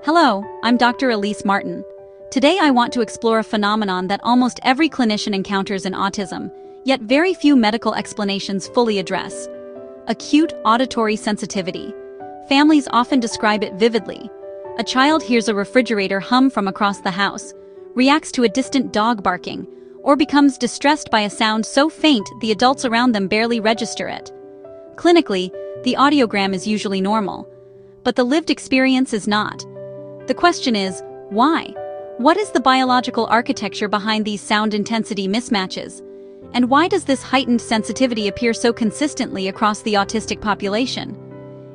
Hello, I'm Dr. Elise Martin. Today I want to explore a phenomenon that almost every clinician encounters in autism, yet very few medical explanations fully address: acute auditory sensitivity. Families often describe it vividly. A child hears a refrigerator hum from across the house, reacts to a distant dog barking, or becomes distressed by a sound so faint the adults around them barely register it. Clinically, the audiogram is usually normal, but the lived experience is not. The question is, why? What is the biological architecture behind these sound intensity mismatches? And why does this heightened sensitivity appear so consistently across the autistic population?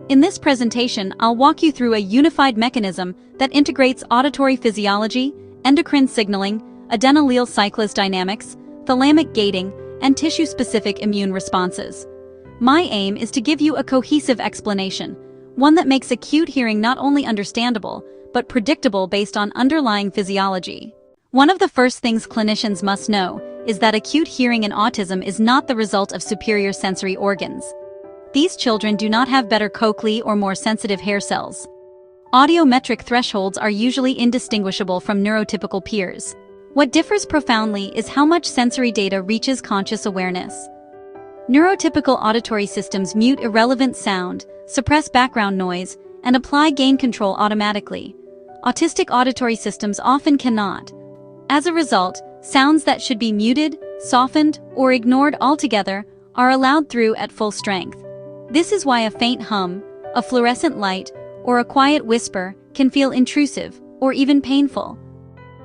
In this presentation, I'll walk you through a unified mechanism that integrates auditory physiology, endocrine signaling, adenylyl cyclase dynamics, thalamic gating, and tissue-specific immune responses. My aim is to give you a cohesive explanation, one that makes acute hearing not only understandable, but predictable based on underlying physiology. One of the first things clinicians must know is that acute hearing in autism is not the result of superior sensory organs. These children do not have better cochlea or more sensitive hair cells. Audiometric thresholds are usually indistinguishable from neurotypical peers. What differs profoundly is how much sensory data reaches conscious awareness. Neurotypical auditory systems mute irrelevant sound, suppress background noise, and apply gain control automatically. Autistic auditory systems often cannot. As a result, sounds that should be muted, softened, or ignored altogether are allowed through at full strength. This is why a faint hum, a fluorescent light, or a quiet whisper can feel intrusive or even painful.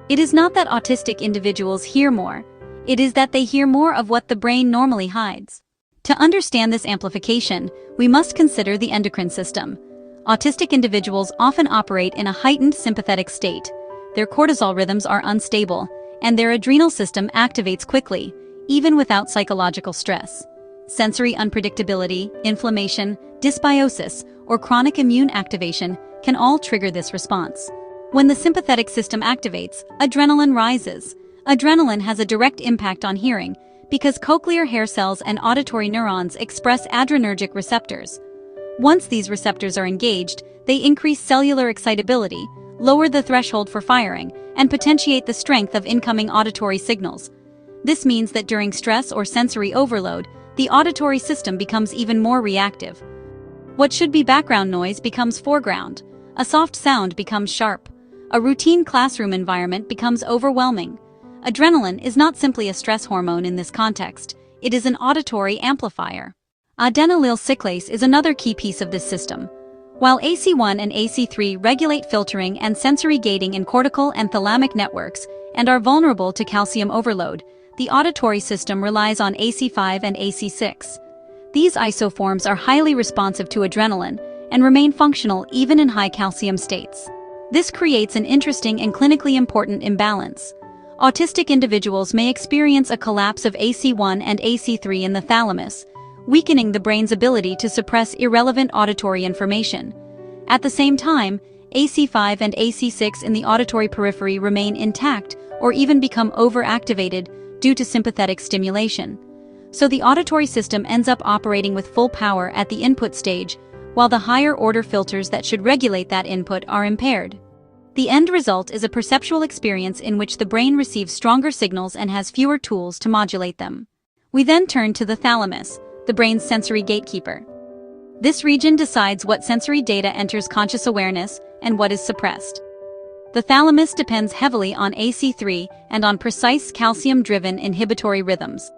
It is not that autistic individuals hear more, it is that they hear more of what the brain normally hides. To understand this amplification, we must consider the endocrine system. Autistic individuals often operate in a heightened sympathetic state. Their cortisol rhythms are unstable, and their adrenal system activates quickly, even without psychological stress. Sensory unpredictability, inflammation, dysbiosis, or chronic immune activation can all trigger this response. When the sympathetic system activates, adrenaline rises. Adrenaline has a direct impact on hearing because cochlear hair cells and auditory neurons express adrenergic receptors. Once these receptors are engaged, they increase cellular excitability, lower the threshold for firing, and potentiate the strength of incoming auditory signals. This means that during stress or sensory overload, the auditory system becomes even more reactive. What should be background noise becomes foreground. A soft sound becomes sharp. A routine classroom environment becomes overwhelming. Adrenaline is not simply a stress hormone in this context, it is an auditory amplifier. Adenylyl cyclase is another key piece of this system. While AC1 and AC3 regulate filtering and sensory gating in cortical and thalamic networks and are vulnerable to calcium overload, the auditory system relies on AC5 and AC6. These isoforms are highly responsive to adrenaline and remain functional even in high calcium states. This creates an interesting and clinically important imbalance. Autistic individuals may experience a collapse of AC1 and AC3 in the thalamus, weakening the brain's ability to suppress irrelevant auditory information. At the same time, AC5 and AC6 in the auditory periphery remain intact or even become overactivated due to sympathetic stimulation. So the auditory system ends up operating with full power at the input stage, while the higher-order filters that should regulate that input are impaired. The end result is a perceptual experience in which the brain receives stronger signals and has fewer tools to modulate them. We then turn to the thalamus, the brain's sensory gatekeeper. This region decides what sensory data enters conscious awareness and what is suppressed. The thalamus depends heavily on AC3 and on precise calcium-driven inhibitory rhythms.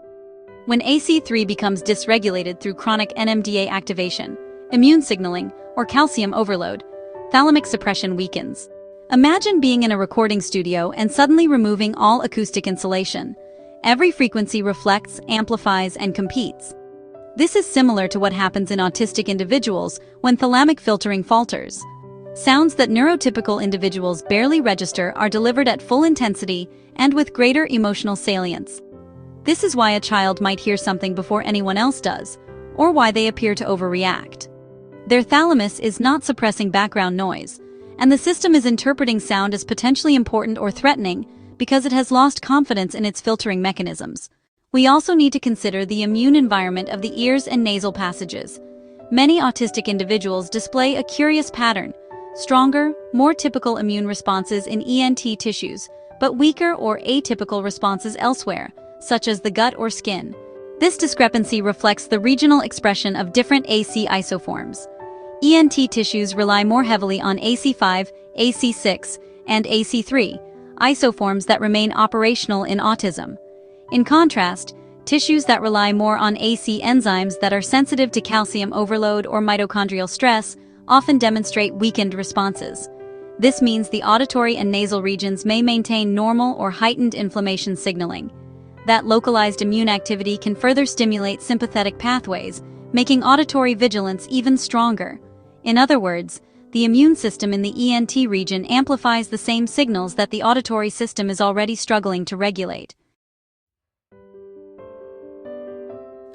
When AC3 becomes dysregulated through chronic NMDA activation, immune signaling, or calcium overload, thalamic suppression weakens. Imagine being in a recording studio and suddenly removing all acoustic insulation. Every frequency reflects, amplifies, and competes. This is similar to what happens in autistic individuals when thalamic filtering falters. Sounds that neurotypical individuals barely register are delivered at full intensity and with greater emotional salience. This is why a child might hear something before anyone else does, or why they appear to overreact. Their thalamus is not suppressing background noise, and the system is interpreting sound as potentially important or threatening because it has lost confidence in its filtering mechanisms. We also need to consider the immune environment of the ears and nasal passages. Many autistic individuals display a curious pattern. stronger, more typical immune responses in ENT tissues, but weaker or atypical responses elsewhere, such as the gut or skin. This discrepancy reflects the regional expression of different AC isoforms. ENT tissues rely more heavily on AC5, AC6, and AC3, isoforms that remain operational in autism. In contrast, tissues that rely more on AC enzymes that are sensitive to calcium overload or mitochondrial stress often demonstrate weakened responses. This means the auditory and nasal regions may maintain normal or heightened inflammation signaling. That localized immune activity can further stimulate sympathetic pathways, making auditory vigilance even stronger. In other words, the immune system in the ENT region amplifies the same signals that the auditory system is already struggling to regulate.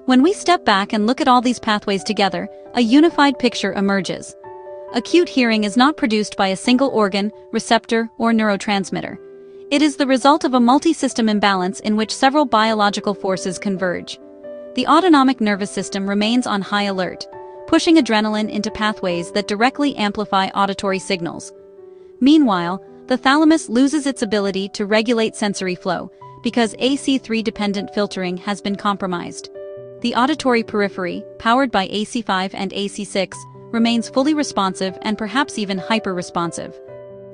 When we step back and look at all these pathways together, a unified picture emerges. Acute hearing is not produced by a single organ, receptor, or neurotransmitter. It is the result of a multi-system imbalance in which several biological forces converge. The autonomic nervous system remains on high alert, pushing adrenaline into pathways that directly amplify auditory signals. Meanwhile, the thalamus loses its ability to regulate sensory flow because AC3-dependent filtering has been compromised. The auditory periphery, powered by AC5 and AC6, remains fully responsive and perhaps even hyper-responsive.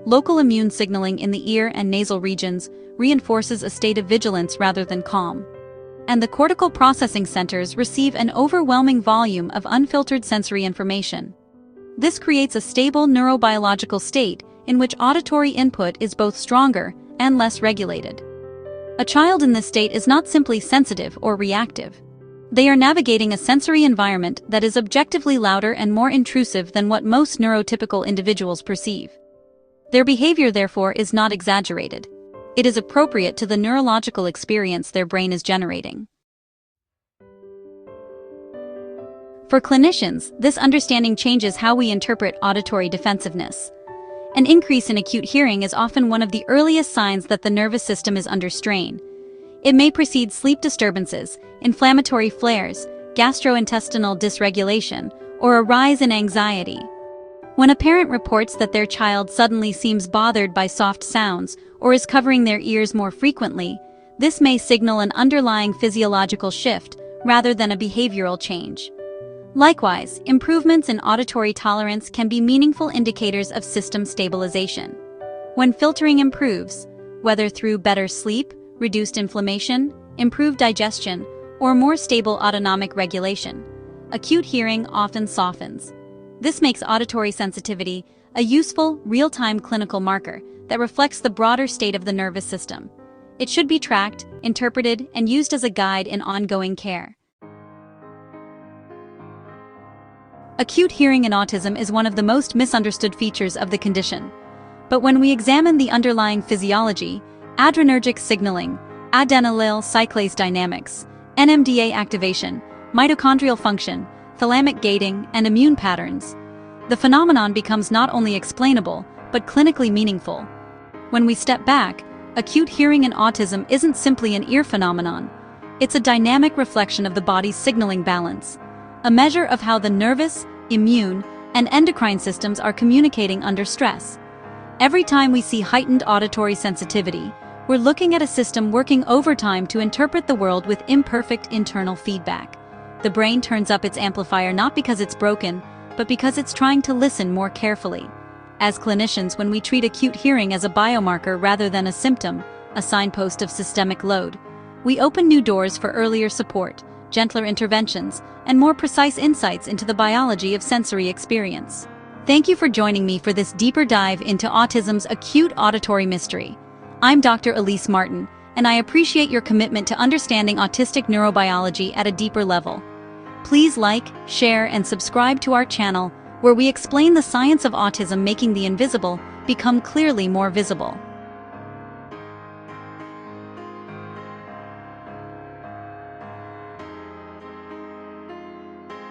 Local immune signaling in the ear and nasal regions reinforces a state of vigilance rather than calm. And the cortical processing centers receive an overwhelming volume of unfiltered sensory information. This creates a stable neurobiological state in which auditory input is both stronger and less regulated. A child in this state is not simply sensitive or reactive. They are navigating a sensory environment that is objectively louder and more intrusive than what most neurotypical individuals perceive. Their behavior, therefore, is not exaggerated. It is appropriate to the neurological experience their brain is generating. For clinicians, this understanding changes how we interpret auditory defensiveness. An increase in acute hearing is often one of the earliest signs that the nervous system is under strain. It may precede sleep disturbances, inflammatory flares, gastrointestinal dysregulation, or a rise in anxiety. When a parent reports that their child suddenly seems bothered by soft sounds or is covering their ears more frequently, this may signal an underlying physiological shift rather than a behavioral change. Likewise, improvements in auditory tolerance can be meaningful indicators of system stabilization. When filtering improves, whether through better sleep, reduced inflammation, improved digestion, or more stable autonomic regulation, acute hearing often softens. This makes auditory sensitivity a useful, real-time clinical marker that reflects the broader state of the nervous system. It should be tracked, interpreted, and used as a guide in ongoing care. Acute hearing in autism is one of the most misunderstood features of the condition. But when we examine the underlying physiology, adrenergic signaling, adenylyl cyclase dynamics, NMDA activation, mitochondrial function, thalamic gating, and immune patterns, the phenomenon becomes not only explainable, but clinically meaningful. When we step back, acute hearing in autism isn't simply an ear phenomenon. It's a dynamic reflection of the body's signaling balance, a measure of how the nervous, immune, and endocrine systems are communicating under stress. Every time we see heightened auditory sensitivity, we're looking at a system working overtime to interpret the world with imperfect internal feedback. The brain turns up its amplifier not because it's broken, but because it's trying to listen more carefully. As clinicians, when we treat acute hearing as a biomarker rather than a symptom, a signpost of systemic load, we open new doors for earlier support, gentler interventions, and more precise insights into the biology of sensory experience. Thank you for joining me for this deeper dive into autism's acute auditory mystery. I'm Dr. Elise Martin, and I appreciate your commitment to understanding autistic neurobiology at a deeper level. Please like, share, and subscribe to our channel, where we explain the science of autism, making the invisible become clearly more visible.